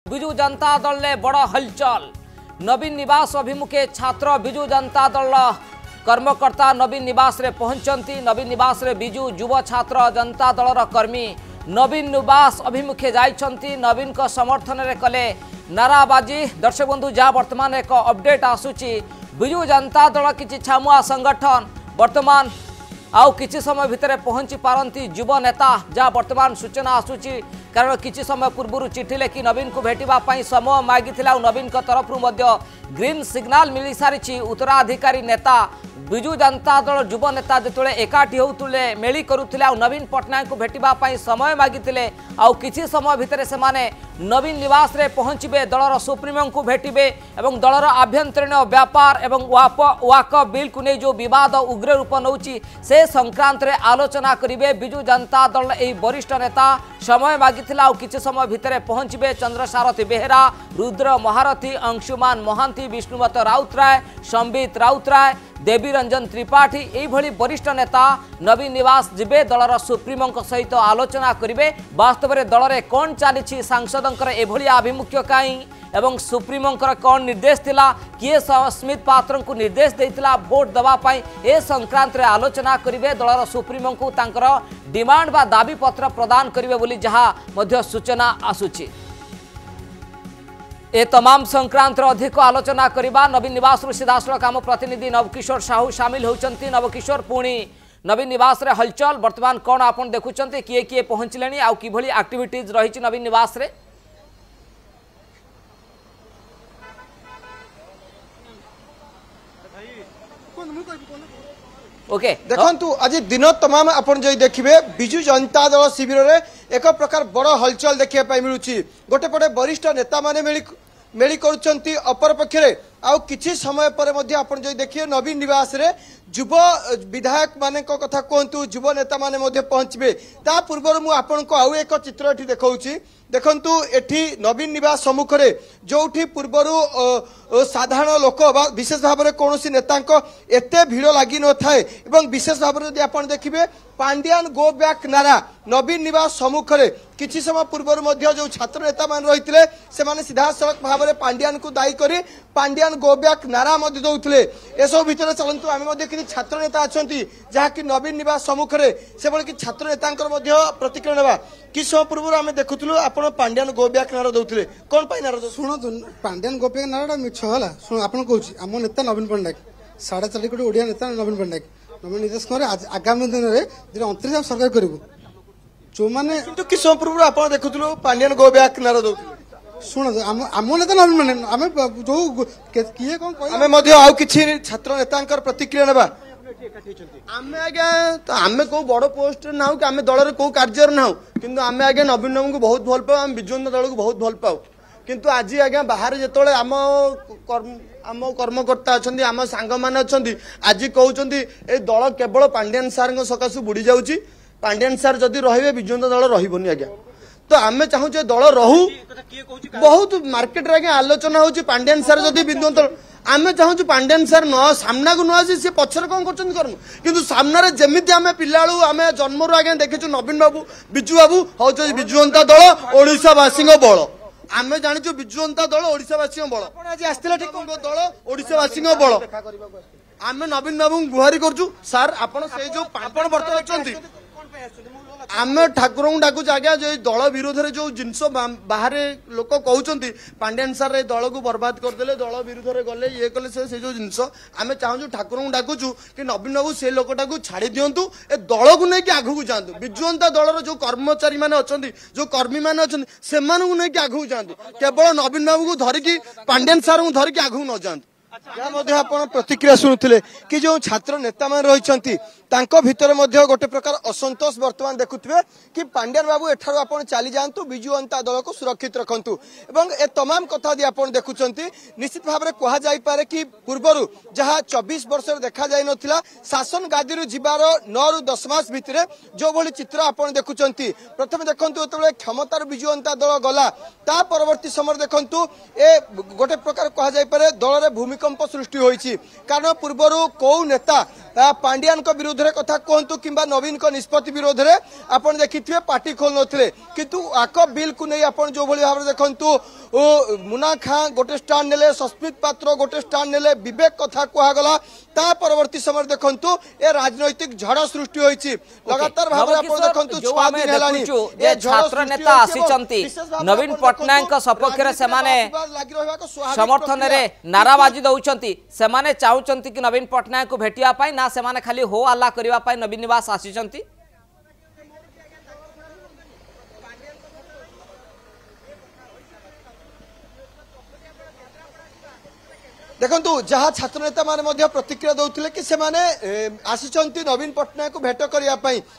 बिजु जनता दल ने बड़ हलचल। नवीन निवास अभिमुखे छात्र बिजु जनता दल कर्मकर्ता नवीन निवास रे पहुंचती। नवीन निवास रे बिजु युव छात्र जनता दलर कर्मी नवीन निवास अभिमुखे जाइछंती। नवीन को समर्थन रे कले नाराबाजी। दर्शक बंधु जहाँ वर्तमान एक अपडेट आसूची बिजु जनता दल किछि छामुआ संगठन वर्तमान आउ किछि समय भितर पहुंची पारंती युव नेता जहाँ वर्तमान सूचना आसूची। कारण किछि समय पूर्व चिठी लेखि नवीन को भेटिबा पई समय मागिथिला। नवीन को तरफ ग्रीन सिग्नाल मिली सारी। उत्तराधिकारी नेता बिजु जनता दल युव नेता जिते एकाठी होते मेली करुले नवीन पट्टनायक को भेटिबा पई समय मागिथिले। आउ किछि समय भितर से माने नवीन निवास रे पहुंचबे दलर सुप्रीमो को भेटिबे एवं दलर आभ्यंतरीण व्यापार एवं वाक बिल को नहीं जो विवाद उग्र रूप नौची से संक्रांत रे आलोचना करिवे। बिजु जनता दल एही वरिष्ठ नेता समय मागिथिला। आउ किछि समय भितर पहुंचबे चंद्रसारथी बेहेरा, रुद्र महारथी, अंशुमान महांती, विष्णुमत राउतराय, संबित राउतराय, देवी रंजन त्रिपाठी यही वरिष्ठ नेता नवीन निवास जिबे दलर सुप्रीमो सहित आलोचना करिवे। वास्तव में दल में कौन चली सांसदों एभली आभिमुख्य कहीं एवं सुप्रीमो कौन निर्देश थिला, किए स्मित पात्र को निर्देश देइथिला भोट दवापाई ए संक्रांत रे आलोचना करिवे। दलर सुप्रीमो को तांकर डिमांड बा दाबी पत्र प्रदान करिवे बोली जहाँ मध्य सूचना आसुची। ए तमाम संक्रांत अधिक आलोचना करबा नवीन निवास सीधासलख आम प्रतिनिधि नवकिशोर साहू सामिल होचंती। नवकिशोर पुणी नवीन निवास रे हलचल वर्तमान कौन आपन देखुचंती किए किए पहुंचलेनी आउ किभली एक्टिविटीज रही नवीन निवास रे? ओके देखंतु आज दिन तमाम आपन जई देखिबे बिजु जनता दल शिविर रे एक प्रकार बड़ हलचल देखिया पाई मिलुची। गोटे पटे वरिष्ठ नेता माने मेली करूचंती, अपर पक्षरे आउ किछि समय पर मध्ये आपन जई देखिए नवीन निवास रे युव विधायक माने को कथा कहतु युव नेता माने मध्ये पहुंचबे। ता पूर्व मु आपन को आउ एक चित्र एठी देखौची। देखंतु एठी नवीन निवास सम्मुख रे जोठी पूर्वरु साधारण लोक विशेष भाव में कौन नेता एते भीड़ लगी न थाए एवं विशेष भाव में आप देखिए पांड्यान गो बैक नारा नवीन निवास सम्मुख में किसी समय पूर्व जो छात्र नेता मान रही से सीधासलख भाव में पांड्यान को दायी करी पांड्यान गो बैक नारा दौले। एसबू भितर चलतु आम किसी छात्र नेता अच्छा जहाँकि नवीन निवास सम्मुख में से कि छात्र नेता प्रतिक्रिया ना कि समय पूर्व आम देखुलु आप पांड्यान गो बैक नारा दौले कौन पाई नारा शुणु पांड्यान गो बैक नारा मिछ है शुण आप आम नेता नवीन पट्टनायक 4.5 कोटी ओडिया नेता नवीन पट्टनायक नवीन निर्देश आगामी दिन में 29 सरकार करूँ जो मैंने कि समय पूर्व आप देखुलु पांड्यान गो बैक नारा दौले शुण आम नेता नवीन आम जो किए कौन आउ किसी छात्र नेता प्रतिक्रिया ना आम आज्ञा तो आम कौ बड़ पोस्ट ना कि आम दल कौ कार्य ना कि आम आज्ञा नवीन बाबू को बहुत भल पाऊ आम विजु जनता दल को बहुत भल पाऊ किंतु आज आज्ञा बाहर जो आम कर्मकर्ता अच्छा आम सांग मैंने अच्छा आज कहते ये दल केवल पांड्यान सार सकाशु बुड़ी जाऊँगी पांड्यान सार जदि रे विजु जनता दल रही आज्ञा तो आम चाहूँ दल रहू बहुत मार्केट रे आज्ञा आलोचना होची पांड्यान सार जदि विजु जनता आम चाहूँ पांड्यान सार न सामना को न आसी सी पछर कौन कर किंतु सामने जमी आम पिला आम जन्मरू आज्ञा देखीचु नवीन बाबू विजु बाबू हूँ विजु जनता दल ओडिशावासी बल आम जाचु विजु जनता दल ओडिशावासी बल आज आसला ठीक दल ओडिशावासी बल आम नवीन बाबू गुहारी करूँ सार आप बर्तमान अच्छा आम ठाकुर डाकुच आज्ञा जो दल विरोध में जो जिनस बाहर लोक कहते पांड्यान सार दल को बर्बाद करदे दल विरोध में गले ये कले से जो जिनस आम चाहूँ ठाकुर डाकुचु कि नवीन बाबू से लोकटा को छाड़ी दिंतु ए दल को लेकिन आगू जातु विजु जनता दल जो कर्मचारी मैंने अच्छा जो कर्मी मैंने अच्छा से लेकिन आगू जातु केवल नवीन बाबू को धरिकी पांड्यान सार को धरिकी आगू न जातु। प्रतिक्रिया शुणुले कि जो छात्र नेता मान रही भितर गोटे प्रकार असंतोष वर्तमान देखुए कि पांड्यान बाबू एठार आप चली जातु विजु जनता दल को सुरक्षित रखु एवं ए तमाम कथा आप देखुं निश्चित भाव में कहुपे कि पूर्वर जहाँ 24 वर्ष देखा जाई नथिला शासन गादी जीवार 9 ରୁ 10 मास भितर जो भली चित्र आप देखुं प्रथम देखु जो क्षमतार विजु जनता दल गला ता परवर्ती समय देखु ए गोटे प्रकार कहुपे दल में भूमिकंप सृष्टि होइछि कारण पूर्वर कौ नेता पांड्यान विरोध में कथा कहतु कि नवीन निष्पत्ति विरोध में आपड़ देखिए पार्टी खोल नथिले किंतु वाक बिल को नहीं आप जो भाव देखु मुना खां गोटे स्टाण्ड नेले सस्मित पात्र गोटे स्टाण्ड नेले विवेक कथा कहगला ता परवर्ती समय देखु ए राजनैतिक झड़ सृष्टि होइछि लगातार भाव देखु छात्र नेता आसीचंती नवीन पटनायक सपक्ष रे सेमाने समर्थन रे नाराबाजी दउचंती सेमाने चाहुचंती कि नवीन पटनायक को भेटिया पाई ना सेमाने खाली हो हल्ला करिवा पाई नवीन निवास आसीचंती देखु जहाँ छात्र नेता माने प्रतिक्रिया दौले कि सेमाने आसिचंती नवीन पटनायक को भेट करने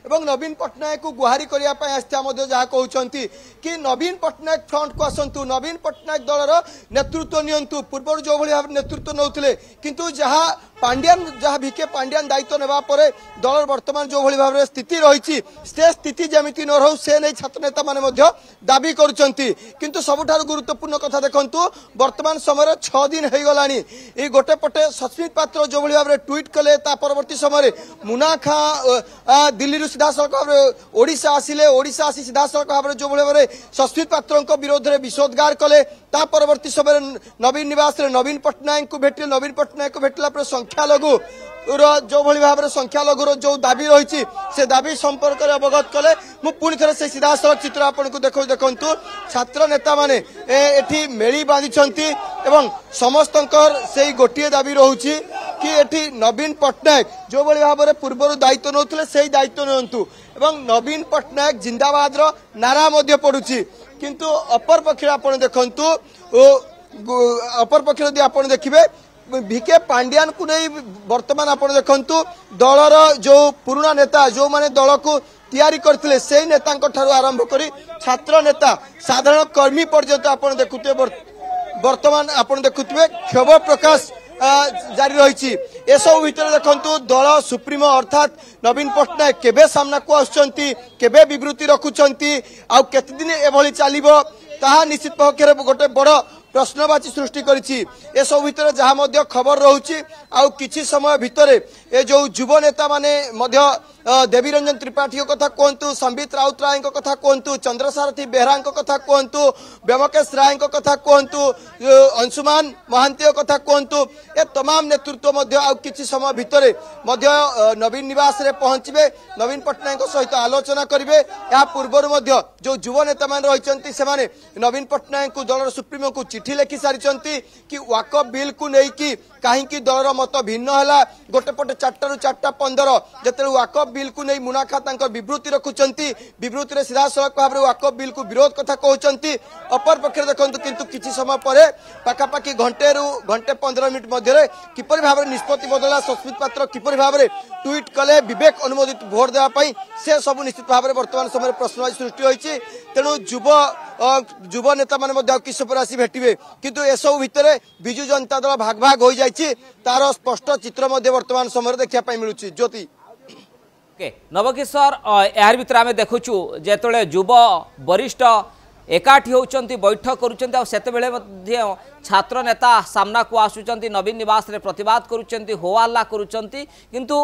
एवं नवीन पटनायक को गुहारी करने आसता जहाँ कहते कि नवीन पटनायक फ्रंट को आसतु नवीन पटनायक दलर नेतृत्व नियंतु पूर्व जो भाव नेतृत्व नौले किंतु जहाँ पांड्यान जहाँ भिके पांड्यान दायित्व नेबा परे दलर वर्तमान जो भाव में स्थिति रही से स्थिति जमिति न रहो से नहीं छात्र नेता माने दाबी करुचंती किंतु सबुठारु गुरुत्वपूर्ण कथा देखंतु वर्तमान समय 6 दिन हो गलानी ये गोटे पटे सस्मित पात्र जो भाव में ट्वीट कले ता परवर्ती समय मुना खां दिल्ली सीधा सड़क भाव ओडिशा आसिले ओडिशा आसी सीधा सड़क भाव जो भाव में सस्मित पात्र विरोध में विषोद्गार कले ता परवर्ती समय नवीन निवास नवीन पटनायक को भेटिले नवीन पटनायक को भेटला पर संख्यालघु जो भाव में संख्यालघुर जो दाबी रही से दाबी संपर्क में अवगत कले पुणी थे से सीधा सड़क चित्र आपको देखु छात्र नेता माने एठी मेली बांधी एवं समस्त से गोटे दाबी रोचे कि एठी नवीन पटनायक जो भाव में पूर्व दायित्व नौते से दायित्व नियंतु एवं नवीन पटनायक जिंदाबाद नारा पड़ुछि किंतु अपर पक्ष आप देखु अपर पक्ष आप देखिए भिके पांड्यान को नहीं वर्तमान आप देखु दलर जो पुराना नेता जो माने दल को तैयारी करथिले से नेता ठारू आरंभ करी छात्र नेता साधारण कर्मी पर्यंत आप देखुते वर्तमान आप देखुते क्षोभ प्रकाश जारी रही ए सब भितर देखु दल सुप्रीमो अर्थात नवीन पटनायक केबे सामना को आसुचंती केबे विवृत्ति रखुचंती आउ केते दिन एभली चलिबो ताहा निश्चित पक्षरे गोटे बड़ प्रश्नवाची सृष्टि करिछि ए सब भितर जहाँ खबर रोचे आउ किछि समय भितर ए जो युव नेता माने देवी रंजन त्रिपाठी कथा कहतु संबित राउतराय कथा कहतु चंद्रसारथी बेहरा कथा कहतु व्योमकेश राय कथा कहतु अंशुमान महांती कथा कहतु ए तमाम नेतृत्व किछि समय भितर नवीन निवास रे पहुंचबे नवीन पटनायक सहित आलोचना करेंगे या पूर्वर जो युव नेता मान रही से नवीन पटनायक को दलर सुप्रीमो को चिठी लिखि सारी कि वाकफ बिल को लेकिन कहीं दलर मत भिन्न है गोटे पटे 4 ରୁ 4:15 जिते वाकफ बिल को नहीं मुना खां विवृत्ति रखुंट विवृत्ति सीधा सड़क भाव में वाकफ बिल को विरोध कथा कहते अपर पक्ष देखु किंतु किसी समय पर पाखापाखि घंटे रू घंटे 15 मिनिट मध्य किपर भाव में निष्पत्ति बदला सस्मित पात्र किपर भाव में ट्वीट कले विवेक अनुमोदित भोट देवाई से सब निश्चित भाव में वर्तमान समय प्रश्न सृष्टि होती तेणु युव नेता मैंने किस पर आसी भेटे किंतु एसबू भितर विजु जनता दल भाग भाग हो जाए तार स्पष्ट चित्र वर्तमान समय देखा मिलूँ ज्योति नवकिशोर यार भीतर आम देखुचु जेतले युव वरिष्ठ एकाठी होउचंती बैठक करुचंती सेतेबेले छात्र नेता सामना को आसुचंती नवीन निवास रे प्रतिवाद करुचंती हो हल्ला करुचंती किंतु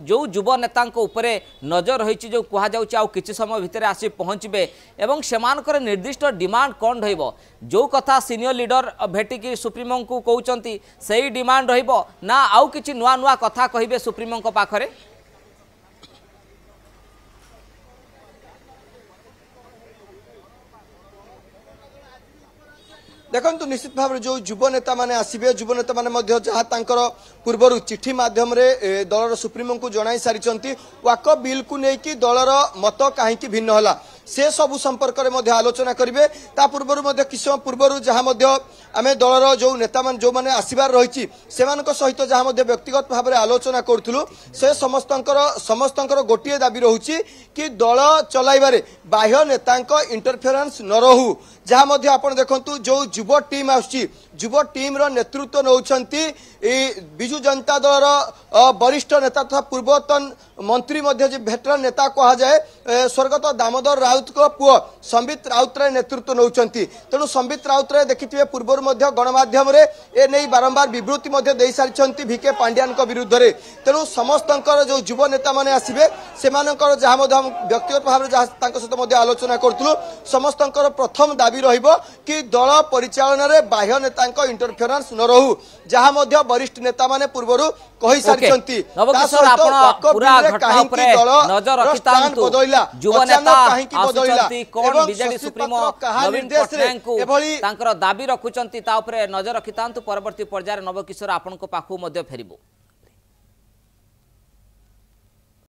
जो युव नेता उपरे नजर रही जो कह जाउची आउ किछि समय भितर आसी पहुँचबे एवं सेमानकर निर्दिष्ट डिमांड कौन रहिबो जो कथा सीनियर लीडर भेटिकी सुप्रीमो को कहउचंती सही डिमांड रहिबो ना आउ किछि नुआ नुआ कथा कहिबे सुप्रीमो को पाखरे देखु निश्चित भाव जो युव नेता माने आसबे युव नेता माने जहाँ पूर्वर चिठी माध्यम दलर सुप्रीमो को जनाई सारी वाकफ बिल को लेकिन दलर मत कहीं भिन्न है से सबू संपर्क में आलोचना करेंगे ता पूर्वर किस समय पूर्वर जहाँ आम दलर जो नेता मान जो मैंने आसबार रही सहित जहाँ व्यक्तिगत भाव में आलोचना करूँ से समस्त गोटे दाबी रोचे कि दल चलाइबारे बाह्य नेता इंटरफेरेंस न रहू जहाँ मध्य आपण देखंतु जो युव टीम आउची युव टीम रो नेतृत्व नौछंती बिजु जनता दल वरिष्ठ नेता तथा पूर्वतन मंत्री मध्य जे भेटरान नेता कहा जाए स्वर्गत दामोदर राउत को पुओ संबित राउतराय नेतृत्व नौछंती तेणु संबित राउतराय देखिथिबे पूर्वर मध्य गणमाध्यम रे ए नै बारंबार विवृत्ति मध्य देई सारिछंती भिके पांड्यान को विरुद्ध रे तेणु समस्तंकर जो युव नेता माने आसीबे सेमानकर जहाँ मध्य व्यक्तिगत भाव जहाँ तांको सहित मध्य आलोचना करथुलु समस्तंकर प्रथम दाबी रहिबो कि दल परिचालन रे बाह्य नेतांको इंटरफेरेंस न रहू जहाँ मध्य वरिष्ठ नेता माने पूर्वरु कहि सारिछंती नवकिशोर आपण पूरा घटना उपरे नजर रखितांतु युव नेता आसुचंती कोन बीजेडी सुप्रीमो नवीन पटनायक को तांकर दाबी रखुचंती ता उपरे नजर रखितांतु परवर्ती पर्याय नवकिशोर आपण को पाखु मध्य फेरिबो।